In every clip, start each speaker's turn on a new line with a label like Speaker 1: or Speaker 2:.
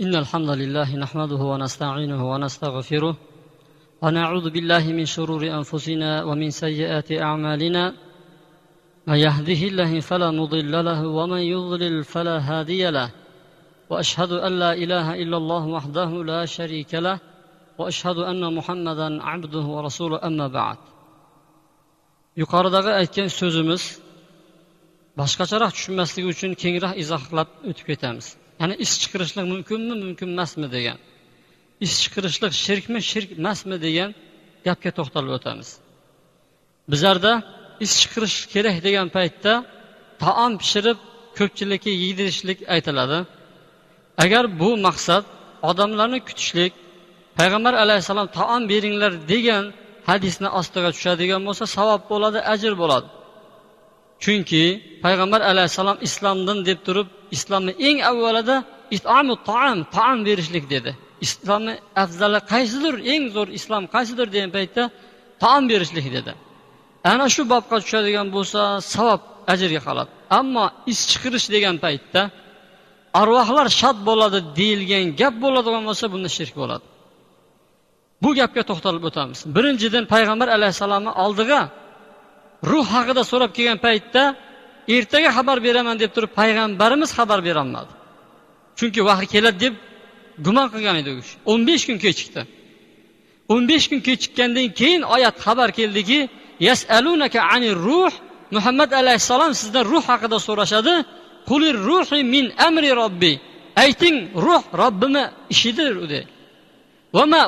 Speaker 1: إن الحمد لله نحمده ونستعينه ونستغفره ونعوذ بالله من شرور أنفسنا ومن سيئات أعمالنا من يهده الله فلا مضل له ومن يضلل فلا هادي له وأشهد أن لا إله إلا الله وحده لا شريك له وأشهد أن محمدا عبده ورسوله أما بعد. Yuqoridagi aytgan so'zimiz boshqacharoq tushunmasligi uchun kengroq izohlab o'tib ketamiz. Ya'ni ish chiqarishlik mumkinmi, mumkin emasmi degan. Ish chiqarishlik shirkmi, shirk emasmi degan gapga to'xtalib o'tamiz. Bizlarda ish chiqarish kerak degan paytda taom pishirib ko'pchilikka yedirishlik aytiladi. Agar bu maqsad odamlarni kutishlik, Payg'ambar alayhisalom taom beringlar degan hadisni ostiga tushadigan bo'lsa, savob bo'ladi, ajr bo'ladi. Chunki Payg'ambar alayhisalom islomdan deb turib, islomni eng avvalida taom berishlik dedi. Islomni afzali qaysidir, eng zo'r islom qaysidir degan paytda taom berishlik dedi. Ana shu bobga tushadigan bo'lsa, savob, ajrga qoladi. Ammo ish chiqarish degan paytda arvohlar shod bo'ladi deyilgan gap bo'ladigan bo'lsa, bunda shirk bo'ladi. Bu gapga to'xtalib o'tamiz. Birinchidan Payg'ambar alayhisalomning oldiga ruh haqida so'rab kelgan paytda ertaga xabar beraman deb turib payg'ambarimiz xabar bera olmadi. Chunki vahiy keladi deb gumon qilgan edi u kishi. 15 kun kechikdi. 15 kun kechikkandan keyin oyat xabar keldiki, yasalunaka anir ruh, Muhammad alayhisalom sizdan ruh haqida so'rashadi. Qulir ruhi min amri robbi. Ayting, ruh Robbimning ishidir dedi. Va ma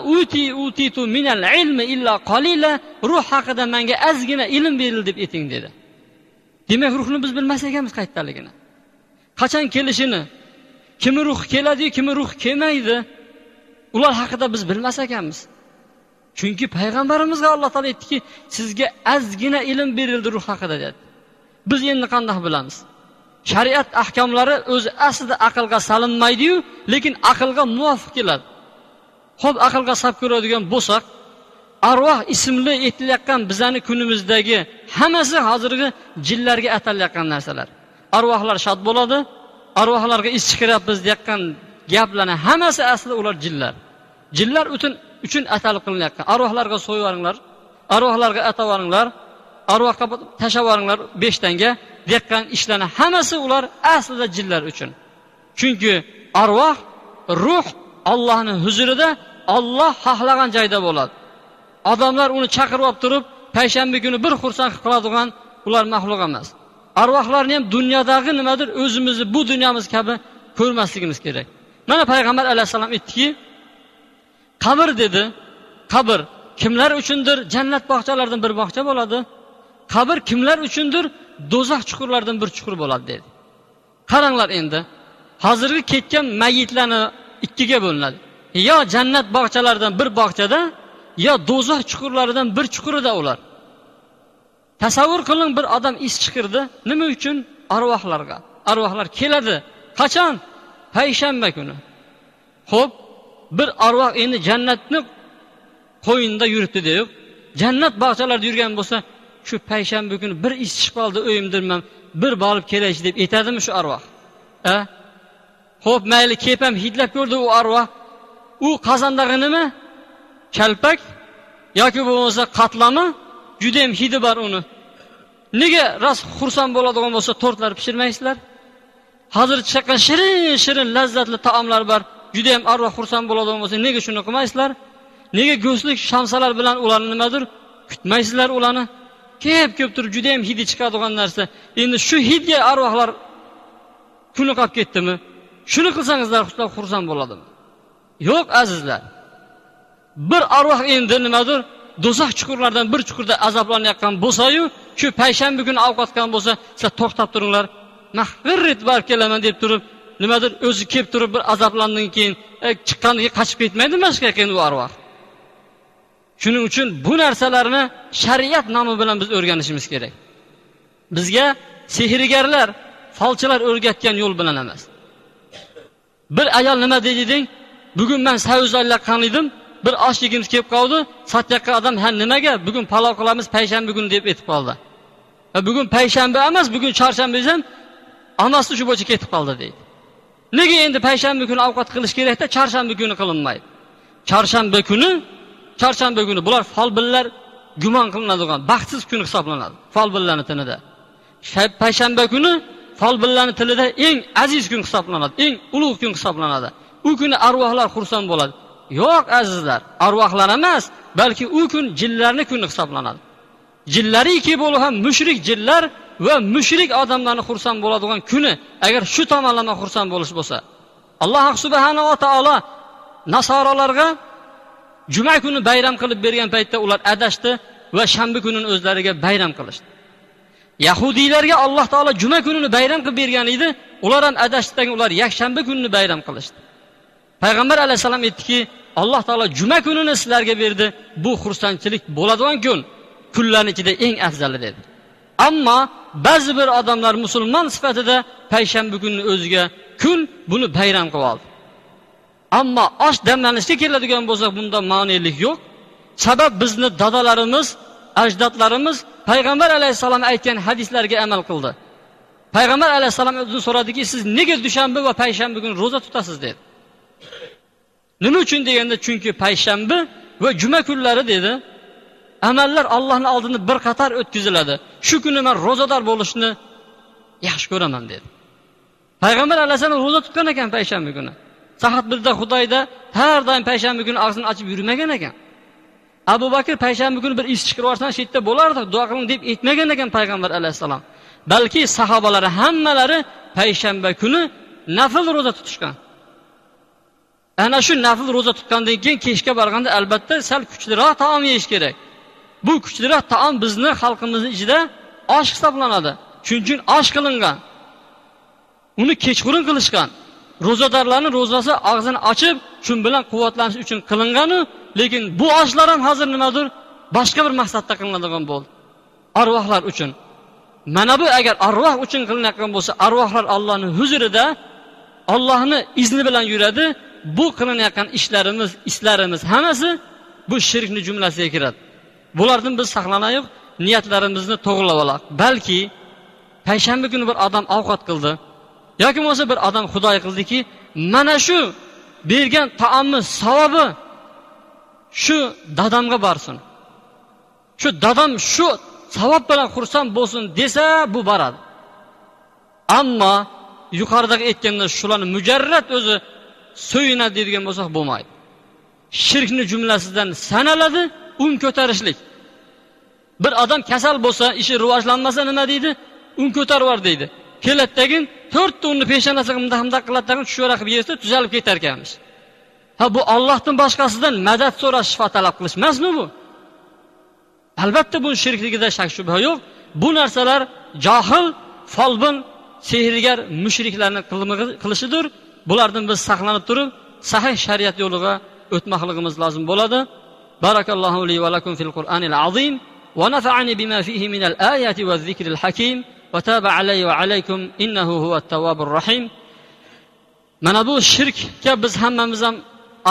Speaker 1: utitu minal ilmi illa qalila. Ruh haqida menga ozgina ilm berildi deb ayting dedi. Demak, ruhni biz bilmas ekanmiz qayerdaligini. Qachon kelishini, kimi ruh keladi, kimi ruh kelmaydi. Ular haqida biz bilmas ekanmiz. Chunki payg'ambarimizga Alloh taolo aytdiki, sizga ozgina ilm berildi ruh haqida dedi. Biz endi qanday bilamiz? Shariat ahkomlari o'zi aslida aqlga solinmaydi-yu, lekin aqlga muvofiq keladi. Xo'p, aqlga solib ko'radigan bo'lsak, arvoh ismli aytilayotgan bizani kunimizdagi hammasi hozirgi jinlarga atalayotgan narsalar. Arvohlar shod bo'ladi, arvohlarga ish chiqaryapmiz deyotgan gaplarning hammasi aslida ular jinlar. Jinlar uchun atalib qilinayotgan. Arvohlarga so'yvaringlar, arvohlarga atavaringlar, arvohga tashavaringlar 5 tanga deyotgan ishlarning hammasi ular aslida jinlar uchun. Chunki arvoh, ruh Allohning huzurida Alloh xohlagan joyda bo'ladi. Odamlar uni chaqirib olib turib, payshanba kuni bir xursand qiladigan ular maxluq emas. Arvohlarni ham dunyodagi nimadir o'zimizni bu dunyomiz kabi ko'rmasligimiz kerak. Mana Payg'ambar alayhisalom aytdiki, qabr dedi. Qabr kimlar uchundir? Jannat bog'chalaridan bir bog'cha bo'ladi. Qabr kimlar uchundir? Do'zax chuqurlaridan bir chuqur bo'ladi dedi. Qaranglar endi. Hozirgi ketgan mayitlarni ikkiga bo'linadi. Yo jannat bog'chalaridan bir bog'chada, yo do'zax chuqurlaridan bir chuqurida ular. Tasavvur qiling, bir odam is chiqirdi. Nima uchun? Arvohlarga. Arvohlar keladi. Qachon? Payshanba kuni. Xo'p, bir arvoh endi jannatni qo'yinda yuribdi deb, jannat bog'chalarida yurgan bo'lsa, shu payshanba kuni bir is chiqib qoldi, o'yimdirman, bir borib kelaychi deb aytadimi shu arvoh? Xo'p, mayli kepam hidlab ko'rdi u arvoh. U qozondagi nima? Kalpak yoki bo'lmasa qatlami? Juda ham hidi bor uni. Nega rost xursand bo'ladigan bo'lsa tortlar pishirmaysizlar? Hozir chiqqan shirin lazzatli taomlar bor. Juda ham arvoh xursand bo'ladigan bo'lsa, nega shuni qilmaysizlar? Nega go'shtlik shamsalar bilan ularni nimadir kutmaysizlar ularni? Ko'p turib juda ham hidi chiqadigan narsa. Endi shu hidga arvohlar kuni qolib ketdimi? Shuni qilsangizlar xursand bo'ladimi? Yo'q azizlar. Bir arvoh endi nimadir do'zax chuqurlaridan bir chuqurda azoblanayotgan bo'lsa-yu, shu payshanba kuni ovqatgan bo'lsa, sizlar to'xtab turinglar. Mahg'irrit borib kelaman deb turib, nimadir o'zi kelib turib bir azoblandan keyin chiqqaniga qochib ketmaydi boshqa keyin u arvoh. Shuning uchun bu narsalarni shariat nomi bilan biz o'rganishimiz kerak. Bizga sehrgarlar, falchilar o'rgatgan yo'l bilan emas. Bir ayol nima dedi deng? Bugun men savuz aylaqqan edim, bir osh yegimiz kelib qoldi. Satyoqqa odam, "Ha nimaga? Bugun palov qilamiz payshanba kuni" deb aytib qoldi. Bugun payshanba emas, bugun chorshanba desam, amasi shu bo'yicha ketib qoldi deydi. Nega endi payshanba kuni ovqat qilish kerakda, chorshanba kuni qilinmaydi? Chorshanba kuni bular folbinlar gumon qilinadigan baxtsiz kun hisoblanadi folbinlarning tilida. Payshanba kuni folbinlarning tilida eng aziz kun hisoblanadi, eng ulug' kun hisoblanadi. U kuni arvohlar xursand bo'ladi. Yo'q azizlar, arvohlar emas, balki u kun jinlarning kuni hisoblanadi. Jinlariki bo'lib ham mushrik jinlar va mushrik odamlarni xursand bo'ladigan kuni, agar shu tomonlama xursand bo'lish bo'lsa, Alloh subhanahu va taolo nasoralarga juma kuni bayram qilib bergan paytda ular adashdi va shanba kunini o'zlariga bayram qilishdi. Yahudiylarga Alloh taolo juma kunini bayram qilib bergan edi, ular ham adashdidagi ular yakshanba kunini bayram qilishdi. Payg'ambar alayhisalom aytdiki, Alloh taolo juma kunini sizlarga berdi, bu xursandchilik bo'ladigan kun, kunlarning ichida eng afzali dedi. Ammo ba'zi bir odamlar musulmon sifatida payshanba kunini o'ziga kun, buni bayram qilib oldi. Ammo osh damlanishga keladigan bo'lsa, bunda ma'nilik yo'q. Sabab bizni dadalarimiz, ajdodlarimiz Payg'ambar alayhisalom aytgan hadislarga amal qildi. Payg'ambar alayhisalom o'zidan so'radiki, siz nega dushanba va payshanba kuni roza tutasiz dedi. Nima uchun deganda, chunki payshanba va juma kunlari dedi, amallar Allohning oldida bir qator o'tkaziladi. Shu kuni men rozador bo'lishni yaxshi ko'raman dedi. Payg'ambar alayhisalom roza tutgan ekan payshanba kuni. Sahat bizda Xudoyda har doim payshanba kuni og'zini ochib yurmagan ekan. Abu Bakr payshanba kuni bir ish chiqarib olsa, shu yerda bo'lardi, duo qiling deb aytmagan ekan Payg'ambar alayhisalom. Balki sahobalari hammalari payshanba kuni nafl roza tutishgan. Ana shu nafl roza tutgandan keyin kechga borganda albatta sal kuchliroq taom yeyish kerak. Bu kuchliroq taom bizni xalqimizning ichida osh hisoblanadi. Shuning uchun osh qilingan. Uni kechqurun qilishgan. Ro'zadorlarning ro'zasi og'zini ochib, shun bilan quvvatlanish uchun qilingan-u, lekin bu oshlar ham hozir nimadir, boshqa bir maqsadda qilinadigan bo'ldi. Arvohlar uchun. Mana bu agar arvoh uchun qilinadigan bo'lsa, arvohlar Allohning huzurida Allohning izni bilan yuradi. Bu qilinayotgan ishlarimiz hammasi bu shirkning jumlasiga kiradi. Bulardan biz saqlanaylik, niyatlarimizni to'g'rilab olaylik. Balki payshanba kuni bir odam ovqat qildi yoki bo'lmasa bir odam xudoy qildiki, mana shu bergan taomni savobi shu dadamga borsin. Shu dadam shu savob bilan xursand bo'lsin desa, bu boradi. Ammo yuqoridagi aytganda shularni mujarrad o'zi so'yinadi degan bo'lsa bo'lmaydi. Shirkning jumlasidan sanaladi un ko'tarishlik. Bir odam kasal bo'lsa, ishi rivojlanmasa nima deydi? Un ko'tarvar deydi. Kelatdagin 4 tonni peshonasiga mundaq qiladagin tushara qilib yersa tuzalib ketar ekanmiz. Ha, bu Allohdan boshqasidan madad so'rash, shifo talab qilish emasmi bu? Albatta bu shirkligida shak shubha yo'q. Bu narsalar johil, folbin, sehrgar mushriklarning qilishidir. Bulardan biz saqlanib turib, sahih shariat yo'liga o'tmoqligimiz lozim bo'ladi. Barakallohu li va lakum fil Qur'anil azim va nafa'ani bima fihi min al-ayati va zikril hakim va taba alayhi va alaykum innahu huvat tawwabur rahim. Mana bu shirkka biz hammamiz ham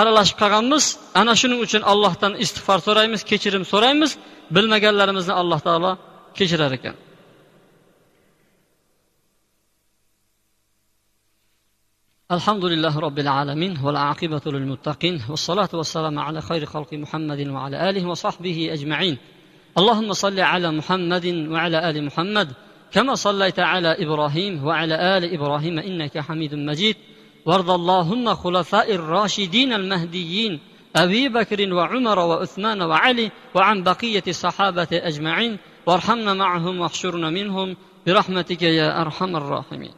Speaker 1: aralashib qolganmiz. Ana shuning uchun Allohdan istig'for so'raymiz, kechirim so'raymiz. Bilmaganlarimizni Alloh taolo kechirar ekan. Alhamdulillah Rabbil alamin wal aqibatu lil muttaqin was salatu was salam ala khayri khalqi Muhammadin wa ala alihi wa sahbihi ajma'in. Allahumma salli ala Muhammadin wa ala ali Muhammad kama sallaita ala Ibrahim wa ala ali Ibrahim innaka Hamidum Majid. وارض اللهم خلفاء الراشدين المهديين أبي بكر وعمر وعثمان وعلي وعن بقية الصحابة أجمعين وارحمنا معهم واحشرنا منهم برحمتك يا أرحم الراحمين.